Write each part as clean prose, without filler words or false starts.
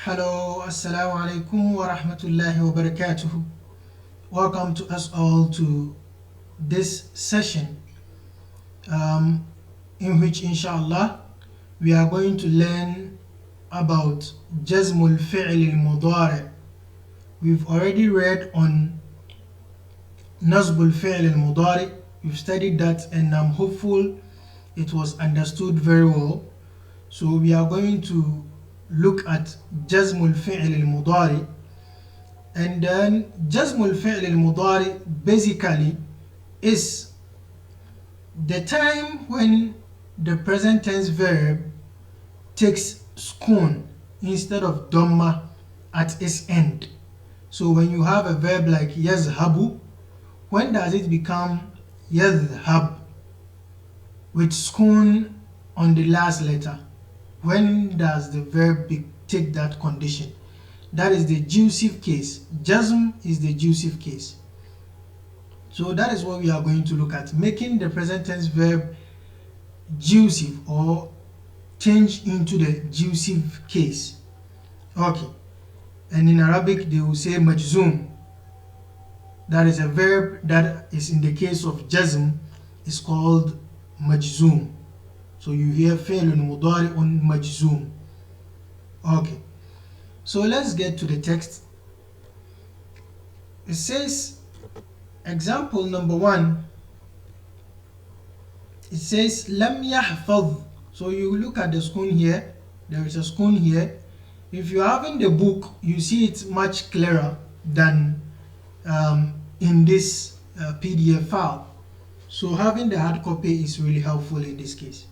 Hello, Assalamu alaikum wa rahmatullahi wa barakatuh. Welcome to us all to this session in which inshallah we are going to learn about Jazmul Fi'l al-Mudari. We've already read on Nazbul Fi'l al-Mudari. We've studied that and I'm hopeful it was understood very well. So we are going to look at Jazmul Fi'l al-Mudari. And then Jazmul Fi'l al-Mudari basically is the time when the present tense verb takes sukun instead of dhamma at its end. So when you have a verb like yazhabu, when does it become yadhhab with sukun on the last letter? When does the verb take that condition? That is the jussive case. Jazm is the jussive case. So that is what we are going to look at, making the present tense verb jussive or change into the jussive case. Okay. And in Arabic they will say majzoom. That is a verb that is in the case of jazm is called majzoom. So you hear fi'lun mudari'un majzoom. Okay. So let's get to the text. It says, example number 1, it says lam yahfaz. So you look at the spoon here, there is a spoon here. If you have in the book, you see it much clearer than in this PDF file. So having the hard copy is really helpful in this case.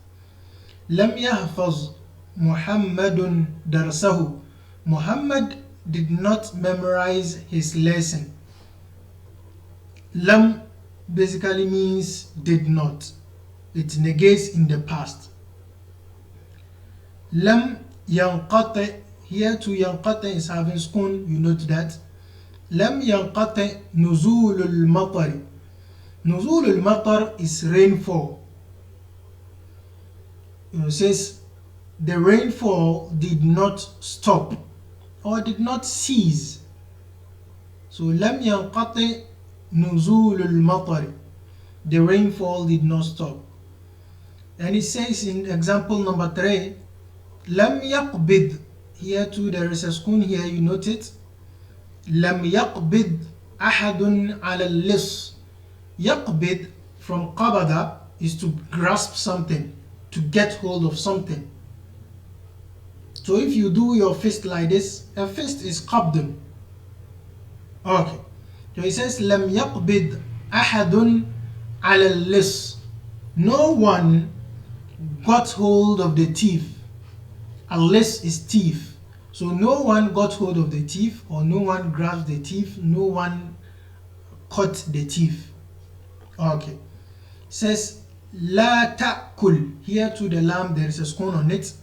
Lam yahfaz Muhammadun darsahu. Muhammad did not memorize his lesson. Lam basically means did not. It negates in the past. Lam yanqati, here to yanqati is having sukun, you note that. Lam yanqati nuzulul matar. Nuzulul matar is rainfall. It says the rainfall did not stop or did not cease. So lam yanqati nuzulul matar, the rainfall did not stop. And it says in example number 3, lam yaqbid, here too there is a sukun here, you note it. Lam yaqbid ahadun ala al-lis. Yaqbid from qabada is to grasp something, to get hold of something. So if you do your fist like this, a fist is qabdun. Okay. So it says lam yaqbid ahadun ala al-lis. No one got hold of the thief. Al-lis is thief. So no one got hold of the thief, or no one grabbed the thief, no one caught the thief. Okay. It says la ta'kul. Here to the lamb there is a sukun on it.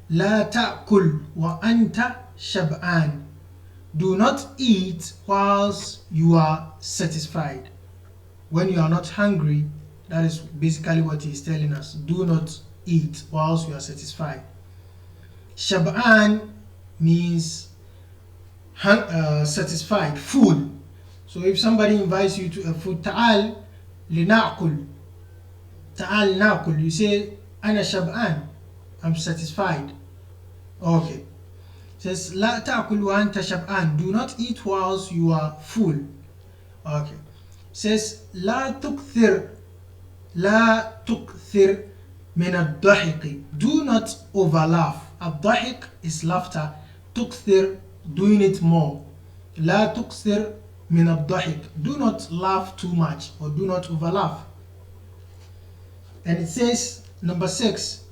La ta'kul wa anta shab'an. Do not eat whilst you are satisfied. When you are not hungry, that is basically what he is telling us. Do not eat whilst you are satisfied. Shab'an means satisfied, full. So if somebody invites you to a food, ta'al lina'kul, ta'al na'kul, you say ana shab'an, I'm satisfied. Okay. It says la ta'kul wa anta shab'an, do not eat whilst you are full. Okay. It says la tukthir, la tukthir min ad-dahiqi, do not overlaugh. Ad-dahiq is laughter, tukthir doing it more. La tukthir min ad-dahiq, do not laugh too much or do not overlaugh. And it says number 6,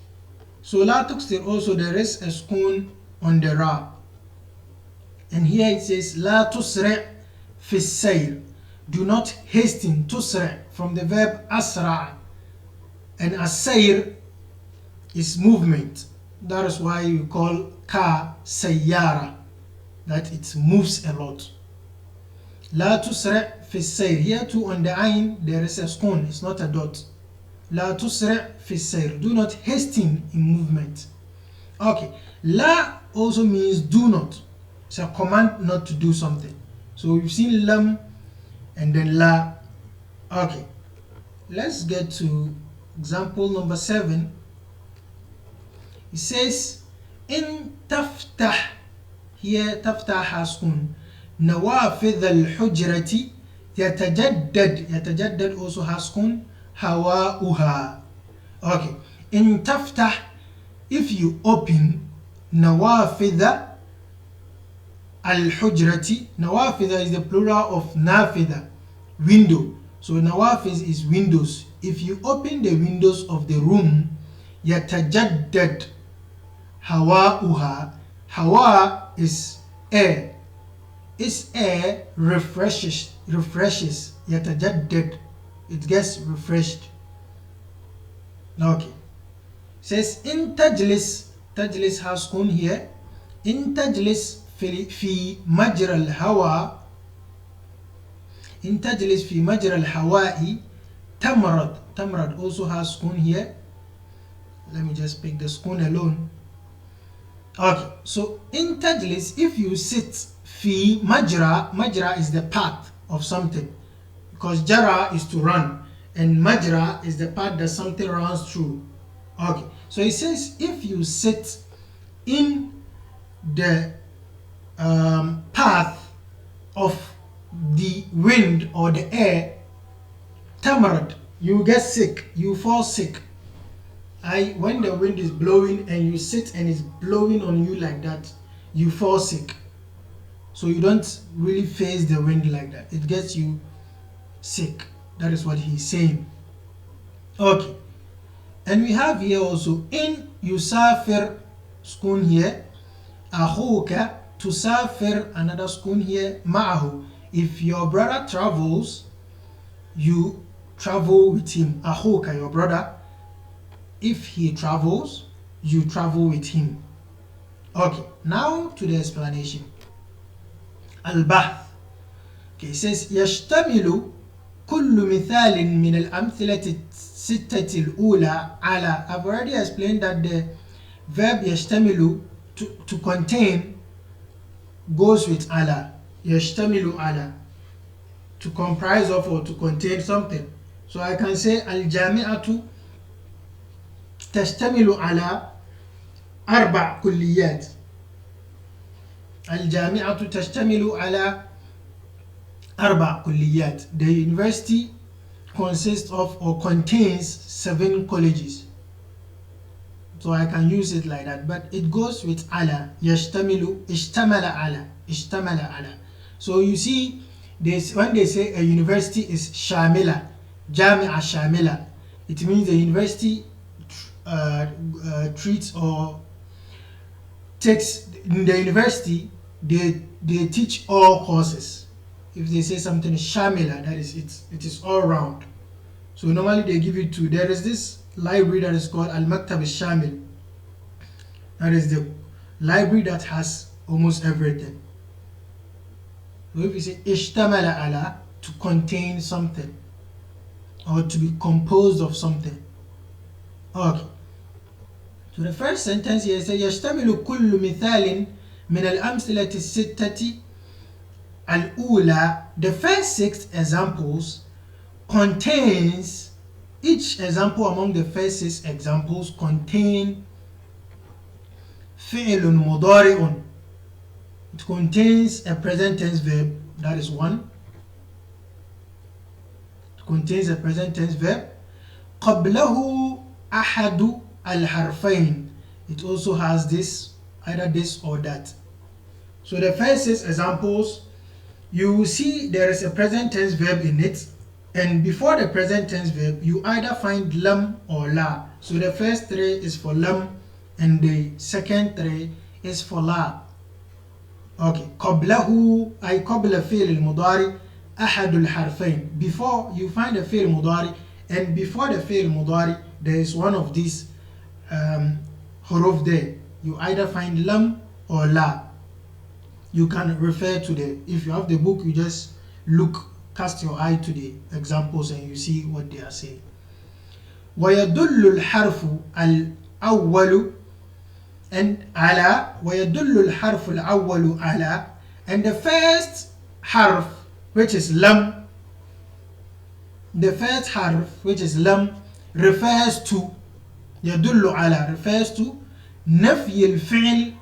so la tukthir also there is a sukun on the ra. And here it says la tusri' fi sayr, do not hasten. Tusri' from the verb asra', and as-sayr is movement. That is why you call car sayyara, that it moves a lot. La tusri' fi sayr, here too on the ayn there is a sukun, it's not a dot. La tusri' fi sayr, do not hasten in movement. Okay. La also means do not. It's a command not to do something. So we've seen lam and then la. Okay, let's get to example number 7. It says in taftah. Here taftah has kun. نوافذ الحجرة يتجدد also has kun هواؤها. Okay, in taftah, if you open نوافذ الحجرة, nawafidha is the plural of nafidha, window. So nawafiz is windows. If you open the windows of the room, yatajaddad hawa'uha. Hawa is air. Its air refreshes. Yatajaddad, it gets refreshed. Okay. Says in tajlis has kun here. In tajlis في مجرى الهواء إن تجلس في مجرى الهواء تمرد also has spoon here. Let me just pick the spoon alone. Okay, so in tajlis, if you sit, fi majra is the path of something, because jara is to run and majra is the path that something runs through. Okay, so it says if you sit in the path of the wind or the air, tamarad, you get sick, you fall sick. When the wind is blowing and you sit and it's blowing on you like that, you fall sick. So you don't really face the wind like that, it gets you sick. That is what he's saying. Okay, and we have here also in yusafir, spoon here, akhuka, tusafir, another spoon here, ma'ahu. If your brother travels, you travel with him. Akhuka, your brother, if he travels, you travel with him. Okay, now to the explanation. Al-Bahth. Okay, it says يشتمل كل مثال من الأمثلة الستة الأولى على. I've already explained that the verb يشتمل, to contain, goes with ala. يشتمل ala, to comprise of or to contain something. So I can say الجامعة تشتمل على 4 كليات. الجامعة تشتمل على 4 كليات. The university consists of or contains 7 colleges. So I can use it like that, but it goes with ala. يشتمل, اشتمل على, اشتمل على. So you see, when they say a university is shamila, jami'a shamila, it means the university treats or takes, in the university they teach all courses. If they say something is shamila, that is it is all round. So normally they give it to, there is this library that is called al-maktab al-shamil. That is the library that has almost everything. So if you say ishtamala ala, to contain something or to be composed of something. Okay. So the first sentence here says يشتمل كل مثال من الأمثلة الستة الأولى. The first 6 examples contains, each example among the first 6 examples contain فعل مضارع. It contains a present tense verb, that is 1. It contains a present tense verb. قبله أحد الحرفين. It also has this, either this or that. So the first 6 examples, you will see there is a present tense verb in it, and before the present tense verb you either find lam or la. So the first 3 is for lam and the second 3 is for la. Okay, قبله أي قبل فعل المضارع أحد الحرفين. Before you find the فعل مضارع, and before the فعل مضارع there is one of these huruf there. You either find lam or la. You can refer to the, if you have the book, you just cast your eye to the examples and you see what they are saying. ويدل الحرف الأول and ala ويدل الحرف الأول على, and the first harf which is lam, the first harf which is lam refers to, يدل على refers to نفي الفعل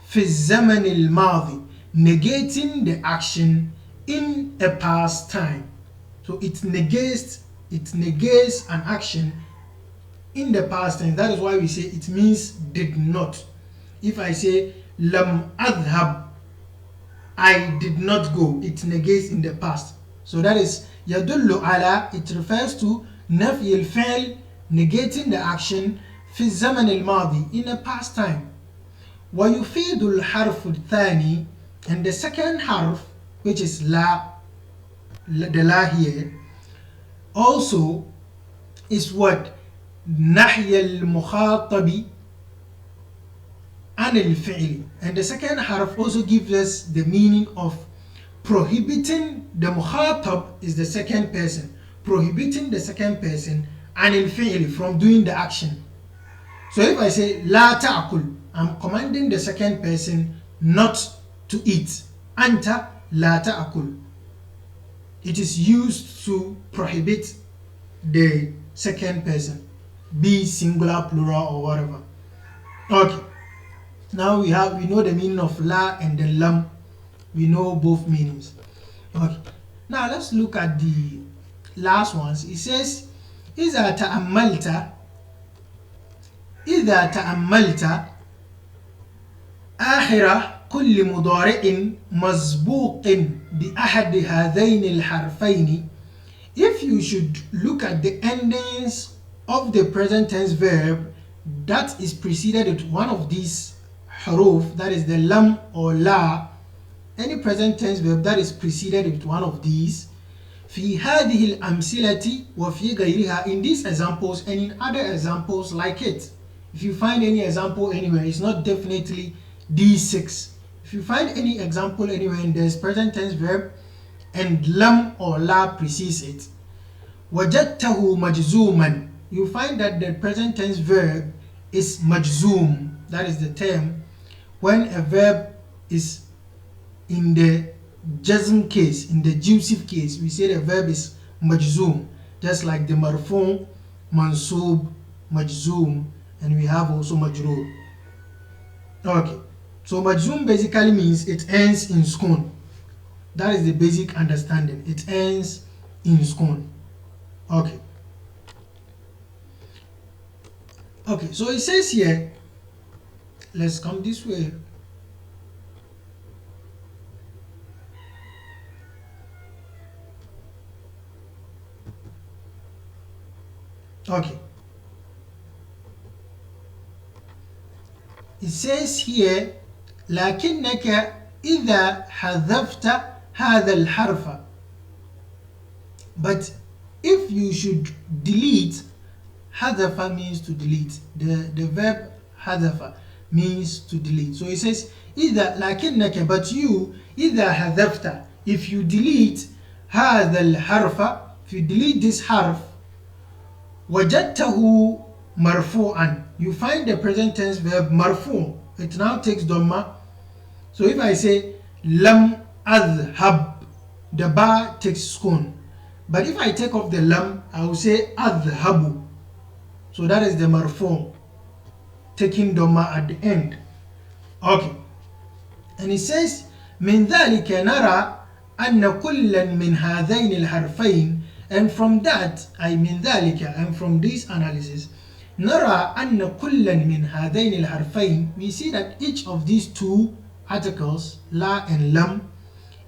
في الزمن الماضي, negating the action in a past time. So it negates an action in the past tense. That is why we say it means did not. If I say lam adhab, I did not go, it negates in the past. So that is yadullu ala, it refers to نفي الفعل, negating the action في الزمن الماضي, in a past time. ويفيد الحرف الثاني, and the second harf which is la, the la here, also is what? نحي المخاطب عن الفعل. And the second harf also gives us the meaning of prohibiting, the mukhatab is the second person, prohibiting the second person عن الفعل, from doing the action. So if I say لا تأكل, I'm commanding the second person not to eat. أنت لا تأكل. It is used to prohibit the second person, be singular, plural, or whatever. Okay. Now we know the meaning of la and the lam. We know both meanings. Okay. Now let's look at the last ones. It says إذا تأملت آخر كل مضارع مسبوق بأحد هذين الحرفين. If you should look at the endings of the present tense verb that is preceded with one of these huruf, that is the lam or la, any present tense verb that is preceded with one of these, في هذه الأمثلة وفي غيرها, in these examples and in other examples like it. If you find any example anywhere, it's not definitely these 6. If you find any example anywhere and there's present tense verb and lam or la precedes it, وجدته مجزوما, you find that the present tense verb is majzoom. That is the term when a verb is in the jazm case, in the jusive case, we say the verb is majzoom, just like the marfu, mansub, majzoom, and we have also majroor. Okay, so majzoom basically means it ends in sukun. That is the basic understanding. It ends in sukun. Okay. Okay, so it says here, let's come this way. Okay. It says here لكنك إذا حذفت هذا الحرف, but if you should delete, حذف means to delete, the verb حذف means to delete. So it says إذا لكنك, but you إذا حذفت, if you delete هذا الحرف, if you delete this harf, وجدته مرفوعا, you find the present tense verb marfu, it now takes dhamma. So if I say lam adhhab, the ba takes sukun, but if I take off the lam, I will say adhhabu, so that is the marfu, taking dhamma at the end. Okay, and it says من ذلك نرى أن كلا من هذين الحرفين, and from that, I mean ذلك, and from this analysis, نرى أن كلا من هذين الحرفين, we see that each of these two articles, la and lam,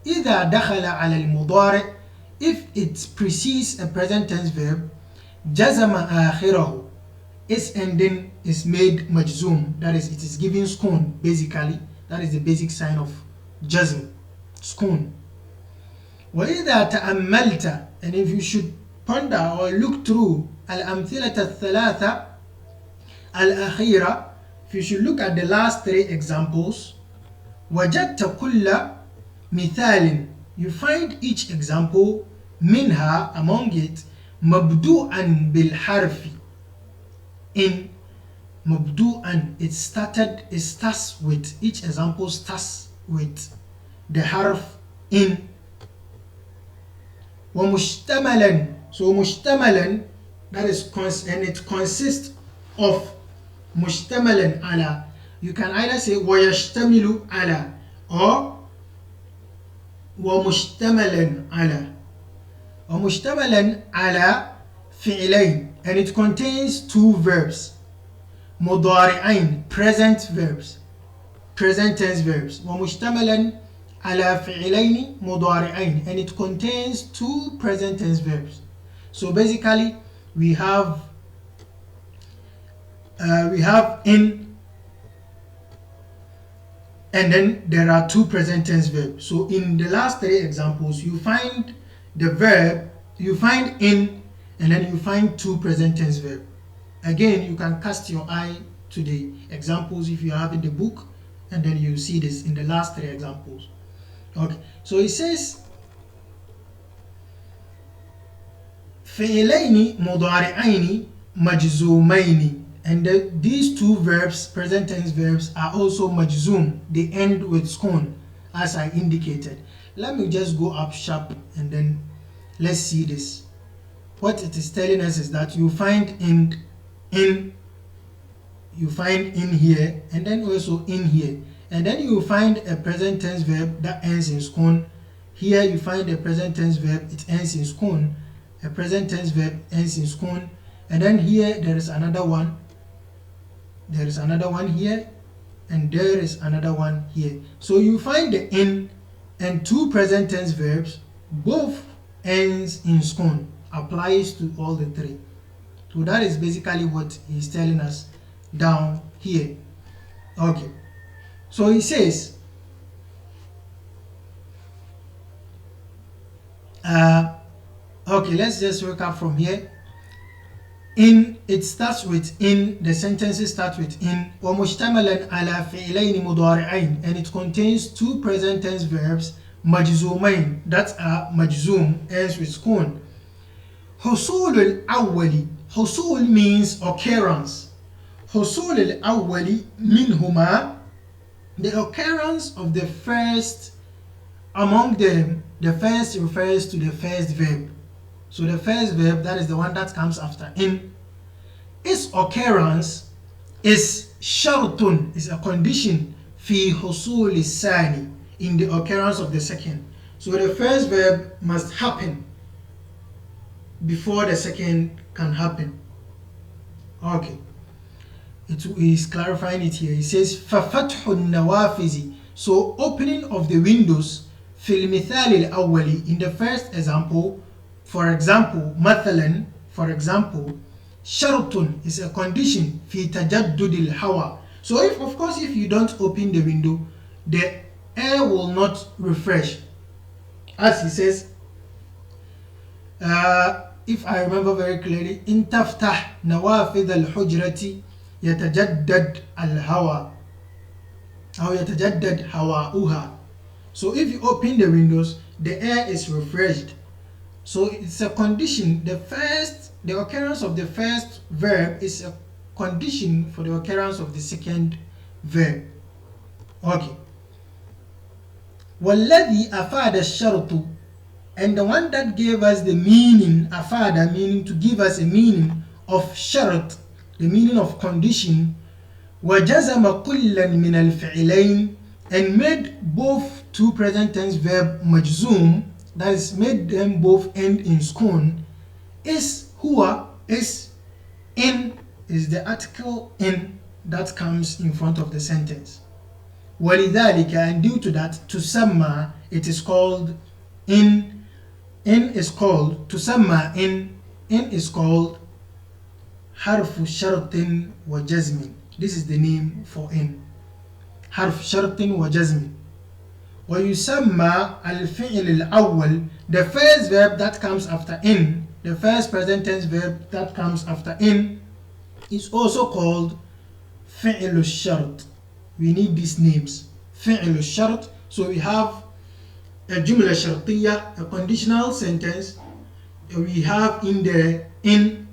إذا دخل على المضارع, if it precedes a present tense verb, جزم آخره, its ending is made majzoom, that is, it is giving sukun basically. That is the basic sign of jazm, sukun. وإذا تأملت, and if you should ponder or look through الأمثلة الثلاثة الأخيرة, if you should look at the last 3 examples, وجدت كل مثال, you find each example منها, among it, مبدوءا بالحرف, in مبدوءا, it starts with, each example starts with the harf in. ومشتملا, so مشتملا, that is and it consists of مشتملا على. You can either say ويشتمل على or ومشتملا على. ومشتملا على فعلين, and it contains two verbs, مضارعين, present verbs, present tense verbs. ومشتملا على فعلين مضارعين, and it contains two present tense verbs. So basically we have in, and then there are two present tense verbs. So in the last three examples, you find the verb, you find in, and then you find two present tense verbs. Again, you can cast your eye to the examples if you have in the book, and then you see this in the last three examples. Okay, so it says فعلين مضارعين مجزومين, and these two verbs, present tense verbs, are also majzoom. They end with skun, as I indicated. Let me just go up sharp and then let's see this. What it is telling us is that you find in, you find in here, and then also in here, and then you find a present tense verb that ends in skun. Here you find a present tense verb, it ends in skun. A present tense verb ends in skun, and then here there is another one, there is another one here, and there is another one here. So you find the in and two present tense verbs, both ends in skun, applies to all the three. So that is basically what he's telling us down here. Okay, so he says okay, let's just work up from here. In, it starts with in, the sentences start with in. ومشتملا على فعلين مضارعين, and it contains two present tense verbs مجزومين, that are majzoom, ends with skun. حصول الأول, حصول means occurrence. حصول الأول منهما, the occurrence of the first among them. The first refers to the first verb. So the first verb, that is the one that comes after in, its occurrence is shartun, is a condition fi husul الثاني, in the occurrence of the second. So the first verb must happen before the second can happen. Okay, it is clarifying it here. It says فَفَتْحُ النَّوَافِذِ, so opening of the windows, في المثال الأول, in the first example. For example, مثلا, for example, شرط is a condition في تجدد الهواء. So if, of course, if you don't open the window, the air will not refresh. As he says, if I remember very clearly, إن تفتح نوافذ الحجرة يتجدد الهواء أو يتجدد هواؤها. So if you open the windows, the air is refreshed. So it's a condition. The occurrence of the first verb is a condition for the occurrence of the second verb. Okay. وَالَّذِي أَفَادَ الشَّرْطُ, and the one that gave us the meaning, afada, meaning to give us a meaning of shart, the meaning of condition, وَجَزَمَ كُلًّا مِنَ الْفِعِلَيْنِ, and made both two present tense verb majzoom, that is, made them both end in skun, is huwa, is in, is the article in that comes in front of the sentence. وَلِذَلِكَ, and due to that, tusamma, it is called in is called, tusamma in is called harfu shartin wa jazmin. This is the name for in. Harf shartin wa jazmin. ويسمى الفعل الأول, the first verb that comes after in, the first present tense verb that comes after in, is also called فعل الشرط. We need these names. فعل الشرط. So we have a jumla shartiya, a conditional sentence. We have in the in,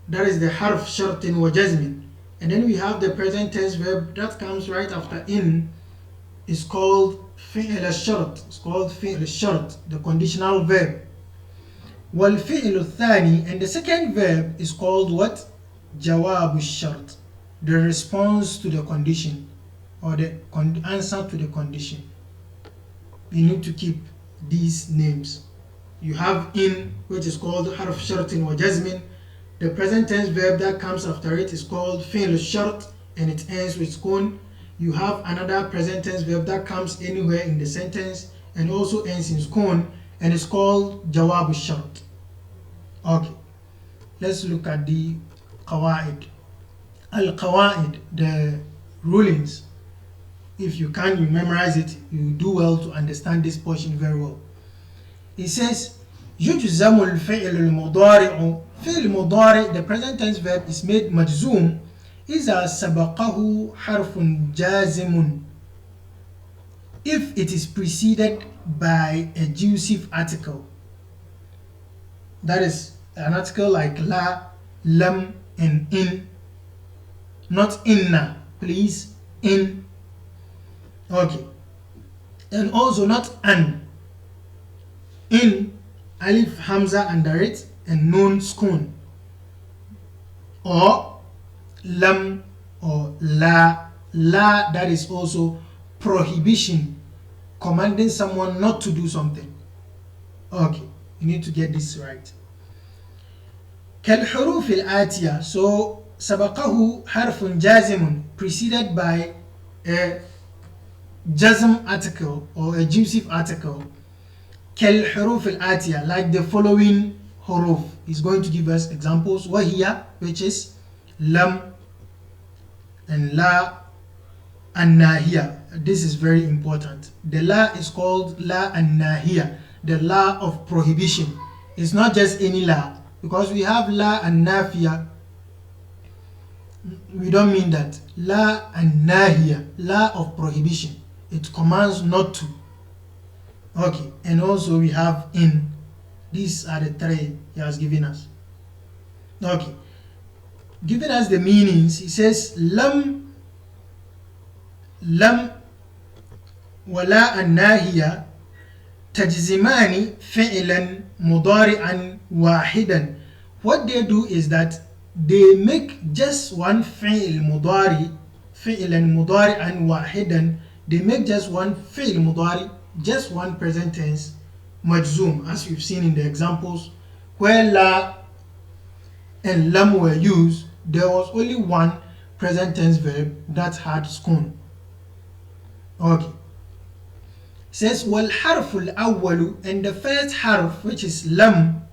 that is the harf shartin wa jazmin, And then we have the present tense verb that comes right after in. Is called fi'l al-shart. It's called fi'l al-shart, the conditional verb. وَالْفِعْلُ الثَّانِي, and the second verb is called what? جواب الشرط, the response to the condition, or the answer to the condition. You need to keep these names. You have in, which is called harf shartin wa jazmin. The present tense verb that comes after it is called fi'l al-shart, and it ends with sukun. You have another present tense verb that comes anywhere in the sentence and also ends in sukun, and it's called jawab al-shart. Okay, let's look at the qawaid. Al-qawaid, the rulings. If you can, you memorize it, you do well to understand this portion very well. It says يجزم الفعل المضارع. فعل مضارع, the present tense verb, is made مجزوم إذا سبقه حرف جازم, if it is preceded by a jussive article. That is an article like la, lam, and in. Not inna, please, in. Okay. And also not an. In, alif hamza under it, and nun sukun. Or lam or la. La, that is also prohibition, commanding someone not to do something. Okay, you need to get this right. كالحروف الآتية, so سبقه حرف جازم, preceded by a jazm article or a jussive article. كالحروف الآتية, like the following huruf. He's going to give us examples. وهي, which is lam, and la, and nahiya. This is very important. The la is called la and nahiya, the la of prohibition. It's not just any la, because we have la and nafiya. We don't mean that. La and nahiya, la of prohibition. It commands not to. Okay, and also we have in. These are the three he has given us. Okay, giving us the meanings, he says lam ولا الناهية تجزمان فعلا مضارعا واحدا. What they do is that they make just one فعل مضارع, فعلا مضارعا واحدا. They make just one فعل مضارع, just one present tense مجزوم, as we've seen in the examples where la and lam were used. There was only one present tense verb that had sukun. Okay. It says وَالْحَرْفُ الْأَوَّلُ, and the first harf, which is lam,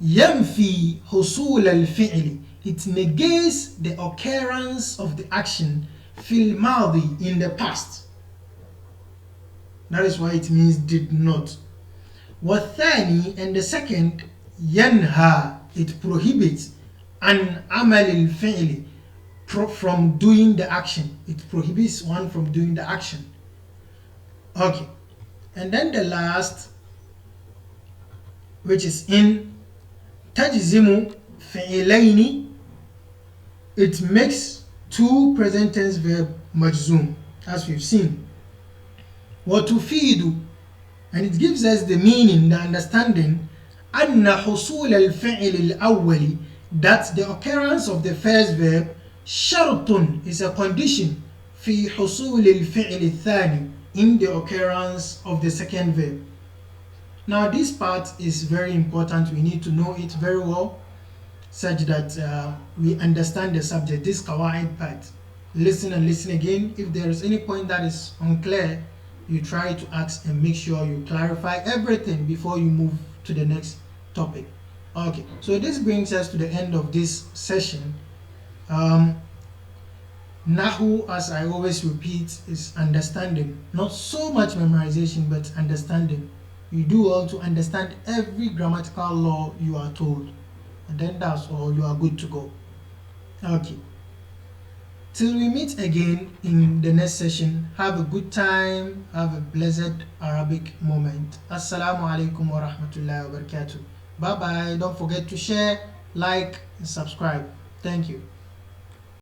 يَنْفِي حُصُولَ الْفِعْلِ, it negates the occurrence of the action فِي الْمَاضِي, in the past. That is why it means did not. وَالثَّانِي, and the second, يَنْهَى, it prohibits عَنْ عَمَلِ الْفِعْلِ, from doing the action. It prohibits one from doing the action. Okay, and then the last, which is in, تجزم فعلين, it makes two present tense verb majzum, as we've seen. وتفيد, and it gives us the meaning, the understanding, أن حصول الفعل الأول, that the occurrence of the first verb شرط, is a condition في حصول الفعل الثاني, in the occurrence of the second verb. Now this part is very important. We need to know it very well, such that we understand the subject, this qawaid part. Listen and listen again. If there is any point that is unclear, you try to ask and make sure you clarify everything before you move to the next topic. Okay, so this brings us to the end of this session. Nahu, as I always repeat, is understanding. Not so much memorization, but understanding. You do well to understand every grammatical law you are told, and then that's all, you are good to go. Okay. Till we meet again in the next session, have a good time, have a blessed Arabic moment. Assalamu alaikum wa rahmatullahi wa barakatuh. Bye bye. Don't forget to share, like, and subscribe. Thank you.